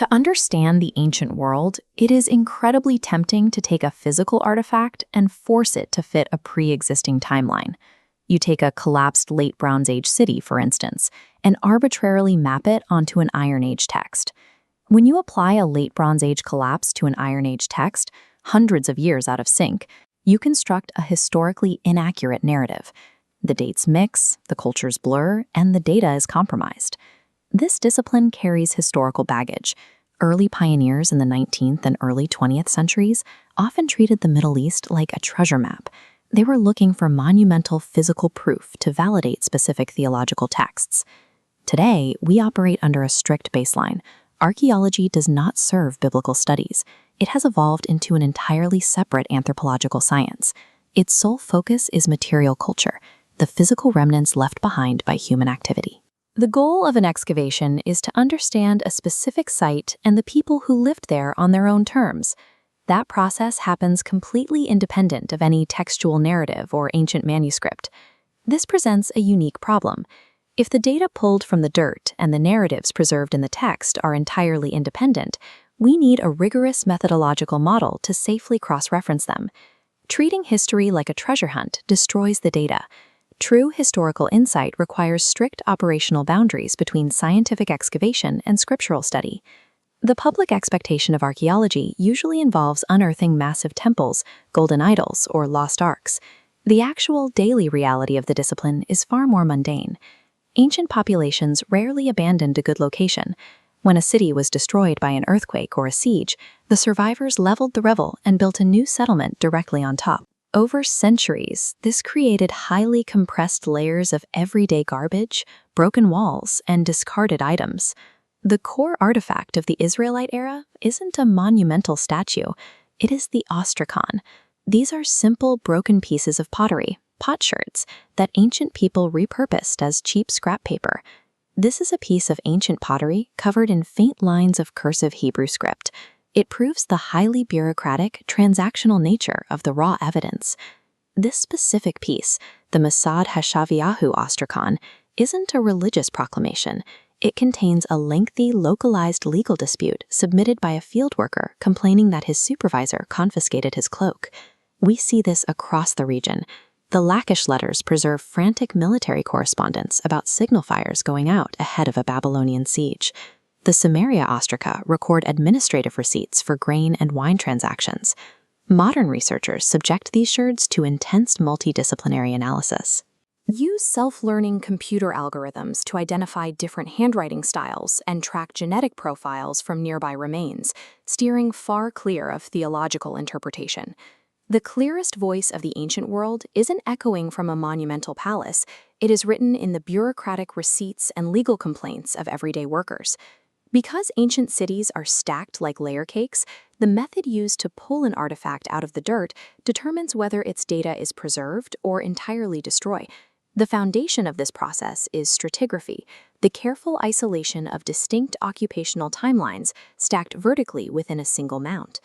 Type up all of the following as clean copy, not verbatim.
To understand the ancient world, it is incredibly tempting to take a physical artifact and force it to fit a pre-existing timeline. You take a collapsed late Bronze Age city, for instance, and arbitrarily map it onto an Iron Age text. When you apply a late Bronze Age collapse to an Iron Age text, hundreds of years out of sync, you construct a historically inaccurate narrative. The dates mix, the cultures blur, and the data is compromised. This discipline carries historical baggage. Early pioneers in the 19th and early 20th centuries often treated the Middle East like a treasure map. They were looking for monumental physical proof to validate specific theological texts. Today, we operate under a strict baseline. Archaeology does not serve biblical studies. It has evolved into an entirely separate anthropological science. Its sole focus is material culture, the physical remnants left behind by human activity. The goal of an excavation is to understand a specific site and the people who lived there on their own terms. That process happens completely independent of any textual narrative or ancient manuscript. This presents a unique problem. If the data pulled from the dirt and the narratives preserved in the text are entirely independent, we need a rigorous methodological model to safely cross-reference them. Treating history like a treasure hunt destroys the data. True historical insight requires strict operational boundaries between scientific excavation and scriptural study. The public expectation of archaeology usually involves unearthing massive temples, golden idols, or lost arks. The actual daily reality of the discipline is far more mundane. Ancient populations rarely abandoned a good location. When a city was destroyed by an earthquake or a siege, the survivors leveled the rubble and built a new settlement directly on top. Over centuries, this created highly compressed layers of everyday garbage, broken walls, and discarded items. The core artifact of the Israelite era isn't a monumental statue, it is the ostracon. These are simple, broken pieces of pottery, potsherds, that ancient people repurposed as cheap scrap paper. This is a piece of ancient pottery covered in faint lines of cursive Hebrew script. It proves the highly bureaucratic, transactional nature of the raw evidence. This specific piece, the Masad Hashaviyahu ostracon, isn't a religious proclamation. It contains a lengthy, localized legal dispute submitted by a field worker complaining that his supervisor confiscated his cloak. We see this across the region. The Lachish letters preserve frantic military correspondence about signal fires going out ahead of a Babylonian siege. The Samaria ostraca record administrative receipts for grain and wine transactions. Modern researchers subject these sherds to intense multidisciplinary analysis. Use self-learning computer algorithms to identify different handwriting styles and track genetic profiles from nearby remains, steering far clear of theological interpretation. The clearest voice of the ancient world isn't echoing from a monumental palace. It is written in the bureaucratic receipts and legal complaints of everyday workers. Because ancient cities are stacked like layer cakes, the method used to pull an artifact out of the dirt determines whether its data is preserved or entirely destroyed. The foundation of this process is stratigraphy, the careful isolation of distinct occupational timelines stacked vertically within a single mount.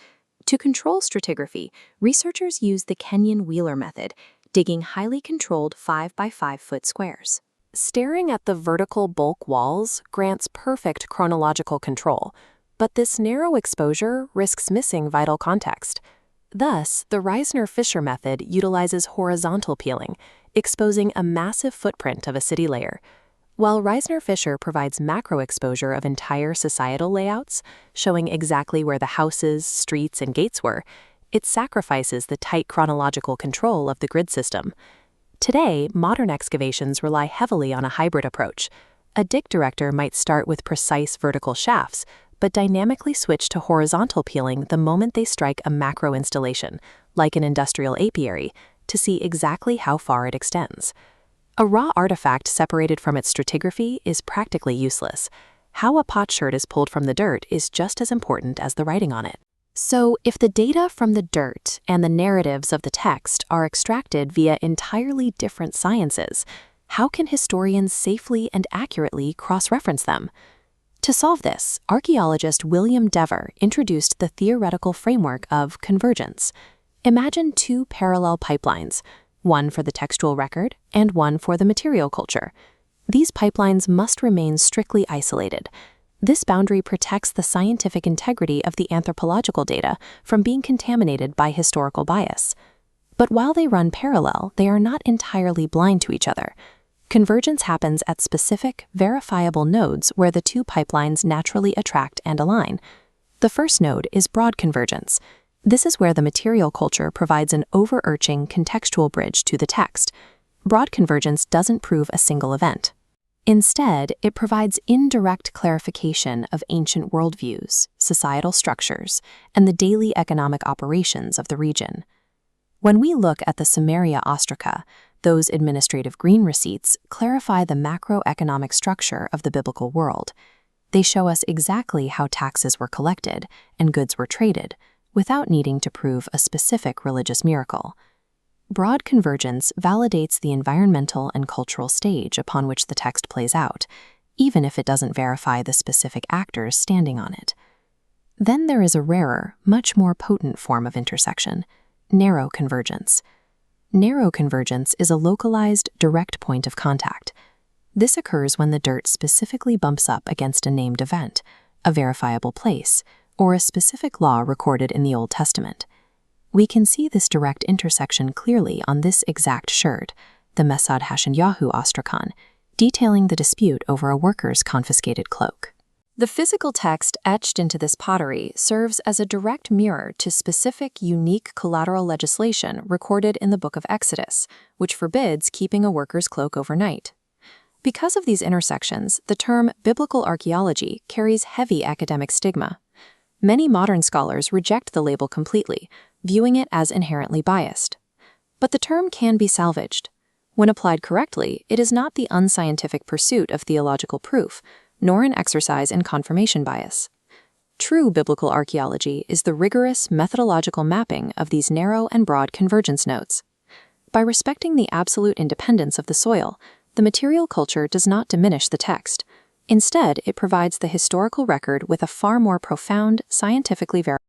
To control stratigraphy, researchers use the Kenyon Wheeler method, digging highly controlled 5 by 5 foot squares. Staring at the vertical bulk walls grants perfect chronological control, but this narrow exposure risks missing vital context. Thus, the Reisner-Fisher method utilizes horizontal peeling, exposing a massive footprint of a city layer, while Reisner-Fisher provides macro exposure of entire societal layouts, showing exactly where the houses, streets, and gates were. It sacrifices the tight chronological control of the grid system. Today, modern excavations rely heavily on a hybrid approach. A dig director might start with precise vertical shafts, but dynamically switch to horizontal peeling the moment they strike a macro installation, like an industrial apiary, to see exactly how far it extends. A raw artifact separated from its stratigraphy is practically useless. How a potsherd is pulled from the dirt is just as important as the writing on it. So, if the data from the dirt and the narratives of the text are extracted via entirely different sciences, how can historians safely and accurately cross-reference them? To solve this, archaeologist William Dever introduced the theoretical framework of convergence. Imagine two parallel pipelines, one for the textual record and one for the material culture. These pipelines must remain strictly isolated. This boundary protects the scientific integrity of the anthropological data from being contaminated by historical bias. But while they run parallel, they are not entirely blind to each other. Convergence happens at specific, verifiable nodes where the two pipelines naturally attract and align. The first node is broad convergence. This is where the material culture provides an overarching contextual bridge to the text. Broad convergence doesn't prove a single event. Instead, it provides indirect clarification of ancient worldviews, societal structures, and the daily economic operations of the region. When we look at the Sumeria ostraca, those administrative green receipts clarify the macroeconomic structure of the biblical world. They show us exactly how taxes were collected and goods were traded, without needing to prove a specific religious miracle. Broad convergence validates the environmental and cultural stage upon which the text plays out, even if it doesn't verify the specific actors standing on it. Then there is a rarer, much more potent form of intersection: narrow convergence. Narrow convergence is a localized, direct point of contact. This occurs when the dirt specifically bumps up against a named event, a verifiable place, or a specific law recorded in the Old Testament. We can see this direct intersection clearly on this exact shirt, the Mesad Hashanyahu Ostrakhan, detailing the dispute over a worker's confiscated cloak. The physical text etched into this pottery serves as a direct mirror to specific, unique collateral legislation recorded in the Book of Exodus, which forbids keeping a worker's cloak overnight. Because of these intersections, the term biblical archaeology carries heavy academic stigma. Many modern scholars reject the label completely, viewing it as inherently biased. But the term can be salvaged. When applied correctly, it is not the unscientific pursuit of theological proof, nor an exercise in confirmation bias. True biblical archaeology is the rigorous methodological mapping of these narrow and broad convergence nodes. By respecting the absolute independence of the soil, the material culture does not diminish the text. Instead, it provides the historical record with a far more profound, scientifically verified